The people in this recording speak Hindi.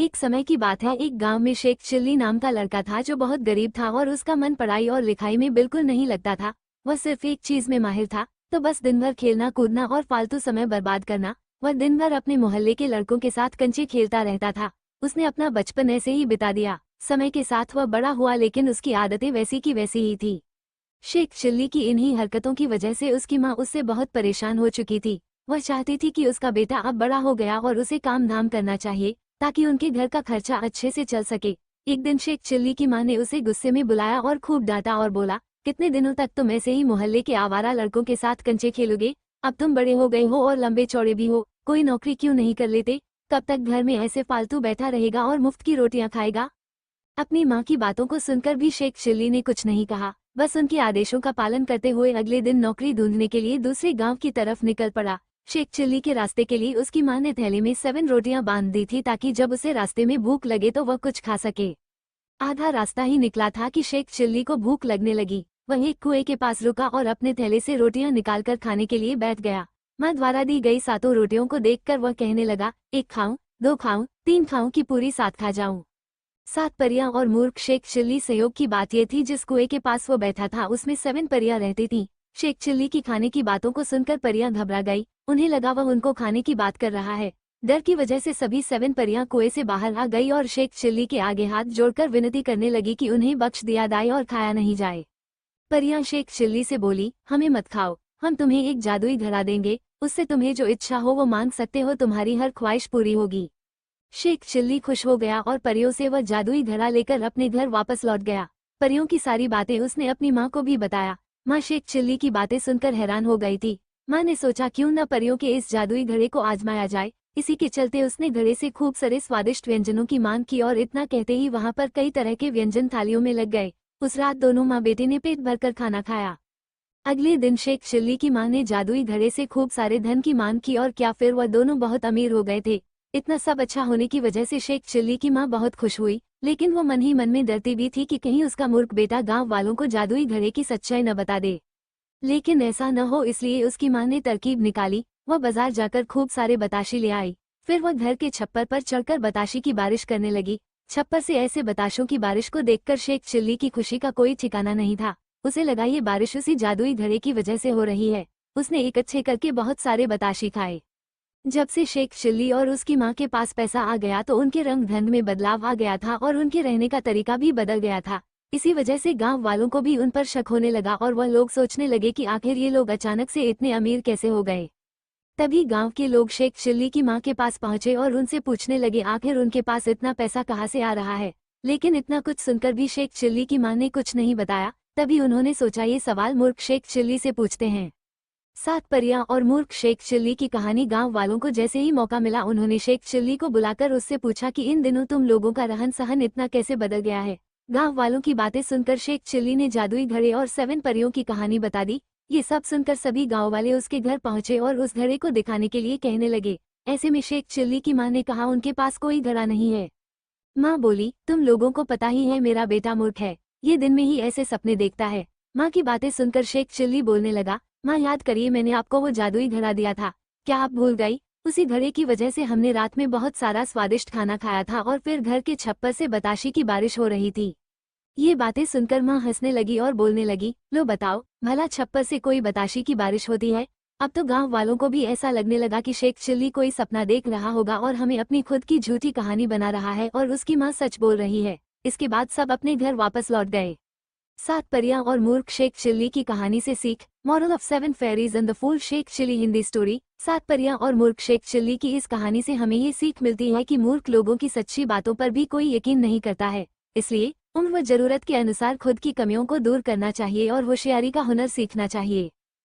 एक समय की बात है, एक गांव में शेख चिल्ली नाम का लड़का था जो बहुत गरीब था और उसका मन पढ़ाई और लिखाई में बिल्कुल नहीं लगता था। वह सिर्फ एक चीज में माहिर था, तो बस दिन भर खेलना कूदना और फालतू समय बर्बाद करना। वह दिन भर अपने मोहल्ले के लड़कों के साथ कंचे खेलता रहता था। उसने अपना बचपन ऐसे ही बिता दिया। समय के साथ वह बड़ा हुआ, लेकिन उसकी आदतें वैसी की वैसी ही थी। शेख चिल्ली की इन्हीं हरकतों की वजह से उसकी माँ उससे बहुत परेशान हो चुकी थी। वह चाहती थी कि उसका बेटा अब बड़ा हो गया और उसे काम धाम करना चाहिए, ताकि उनके घर का खर्चा अच्छे से चल सके। एक दिन शेख चिल्ली की माँ ने उसे गुस्से में बुलाया और खूब डांटा और बोला, कितने दिनों तक तुम ऐसे ही मोहल्ले के आवारा लड़कों के साथ कंचे खेलोगे? अब तुम बड़े हो गए हो और लंबे चौड़े भी हो, कोई नौकरी क्यों नहीं कर लेते? कब तक घर में ऐसे फालतू बैठा रहेगा और मुफ्त की रोटियां खाएगा? अपनी माँ की बातों को सुनकर भी शेख चिल्ली ने कुछ नहीं कहा, बस उनके आदेशों का पालन करते हुए अगले दिन नौकरी ढूंढने के लिए दूसरे गांव की तरफ निकल पड़ा। शेख चिल्ली के रास्ते के लिए उसकी माँ ने थैले में 7 रोटियां बांध दी थी, ताकि जब उसे रास्ते में भूख लगे तो वह कुछ खा सके। आधा रास्ता ही निकला था कि शेख चिल्ली को भूख लगने लगी। वह एक कुएं के पास रुका और अपने थैले से रोटियां निकालकर खाने के लिए बैठ गया। माँ द्वारा दी गई 7 रोटियों को देखकर वह कहने लगा, 1 खाऊं, 2 खाऊं, 3 खाऊं कि पूरी 7 खा जाऊं। 7 परियां और मूर्ख शेख चिल्ली। सहयोग की बात यह थी, जिस कुएं के पास वो बैठा था उसमें 7 परियां रहती थीं। शेख चिल्ली की खाने की बातों को सुनकर परियां घबरा गई। उन्हें लगा वह उनको खाने की बात कर रहा है। डर की वजह से सभी 7 परियां कुएं से बाहर आ गई और शेख चिल्ली के आगे हाथ जोड़कर विनती करने लगी कि उन्हें बख्श दिया जाए और खाया नहीं जाए। परियां शेख चिल्ली से बोली, हमें मत खाओ, हम तुम्हें एक जादुई घड़ा देंगे, उससे तुम्हें जो इच्छा हो वो मांग सकते हो, तुम्हारी हर ख्वाहिश पूरी होगी। शेख चिल्ली खुश हो गया और परियों से वह जादुई घड़ा लेकर अपने घर वापस लौट गया। परियों की सारी बातें उसने अपनी माँ को भी बताया। माँ शेख चिल्ली की बातें सुनकर हैरान हो गई थी। माँ ने सोचा, क्यों न परियों के इस जादुई घड़े को आजमाया जाए। इसी के चलते उसने घड़े से खूब सारे स्वादिष्ट व्यंजनों की मांग की और इतना कहते ही वहाँ पर कई तरह के व्यंजन थालियों में लग गए। उस रात दोनों माँ बेटे ने पेट भरकर खाना खाया। अगले दिन शेख चिल्ली की माँ ने जादुई घड़े से खूब सारे धन की मांग की और क्या फिर वह दोनों बहुत अमीर हो गए थे। इतना सब अच्छा होने की वजह से शेख चिल्ली की माँ बहुत खुश हुई, लेकिन वो मन ही मन में डरती भी थी कि कहीं उसका मूर्ख बेटा गांव वालों को जादुई घड़े की सच्चाई न बता दे। लेकिन ऐसा न हो, इसलिए उसकी माँ ने तरकीब निकाली। वह बाजार जाकर खूब सारे बताशे ले आई। फिर वह घर के छप्पर पर चढ़कर बताशे की बारिश करने लगी। छप्पर से ऐसे बताशों की बारिश को देखकर शेख चिल्ली की खुशी का कोई ठिकाना नहीं था। उसे लगा ये बारिश उसी जादुई घड़े की वजह से हो रही है। उसने इकट्ठे करके बहुत सारे बताशे खाए। जब से शेख चिल्ली और उसकी माँ के पास पैसा आ गया तो उनके रंग ढंग में बदलाव आ गया था और उनके रहने का तरीका भी बदल गया था। इसी वजह से गांव वालों को भी उन पर शक होने लगा और वह लोग सोचने लगे कि आखिर ये लोग अचानक से इतने अमीर कैसे हो गए। तभी गांव के लोग शेख चिल्ली की माँ के पास पहुंचे और उनसे पूछने लगे आखिर उनके पास इतना पैसा कहाँ से आ रहा है। लेकिन इतना कुछ सुनकर भी शेख चिल्ली की माँ ने कुछ नहीं बताया। तभी उन्होंने सोचा, ये सवाल मूर्ख शेख चिल्ली से पूछते हैं। 7 परियां और मूर्ख शेख चिल्ली की कहानी। गांव वालों को जैसे ही मौका मिला उन्होंने शेख चिल्ली को बुलाकर उससे पूछा कि इन दिनों तुम लोगों का रहन सहन इतना कैसे बदल गया है। गांव वालों की बातें सुनकर शेख चिल्ली ने जादुई घड़े और 7 परियों की कहानी बता दी। ये सब सुनकर सभी गांव वाले उसके घर पहुंचे और उस घड़े को दिखाने के लिए कहने लगे। ऐसे में शेख चिल्ली की माँ ने कहा, उनके पास कोई घड़ा नहीं है। माँ बोली, तुम लोगों को पता ही है मेरा बेटा मूर्ख है, ये दिन में ही ऐसे सपने देखता है। माँ की बातें सुनकर शेख चिल्ली बोलने लगा, माँ याद करिए, मैंने आपको वो जादुई घड़ा दिया था, क्या आप भूल गई? उसी घड़े की वजह से हमने रात में बहुत सारा स्वादिष्ट खाना खाया था और फिर घर के छप्पर से बताशे की बारिश हो रही थी। ये बातें सुनकर माँ हंसने लगी और बोलने लगी, लो बताओ, भला छप्पर से कोई बताशे की बारिश होती है? अब तो गांव वालों को भी ऐसा लगने लगा कि शेख चिल्ली कोई सपना देख रहा होगा और हमें अपनी खुद की झूठी कहानी बना रहा है और उसकी माँ सच बोल रही है। इसके बाद सब अपने घर वापस लौट गए। 7 परियां और मूर्ख शेख चिल्ली की कहानी से सीख। Moral of 7 fairies and the fool Sheikh Chilli Hindi story. 7 परियां और मूर्ख शेख चिल्ली की इस कहानी से हमें ये सीख मिलती है कि मूर्ख लोगों की सच्ची बातों पर भी कोई यकीन नहीं करता है। इसलिए उम्र व जरूरत के अनुसार खुद की कमियों को दूर करना चाहिए और होशियारी का हुनर सीखना चाहिए।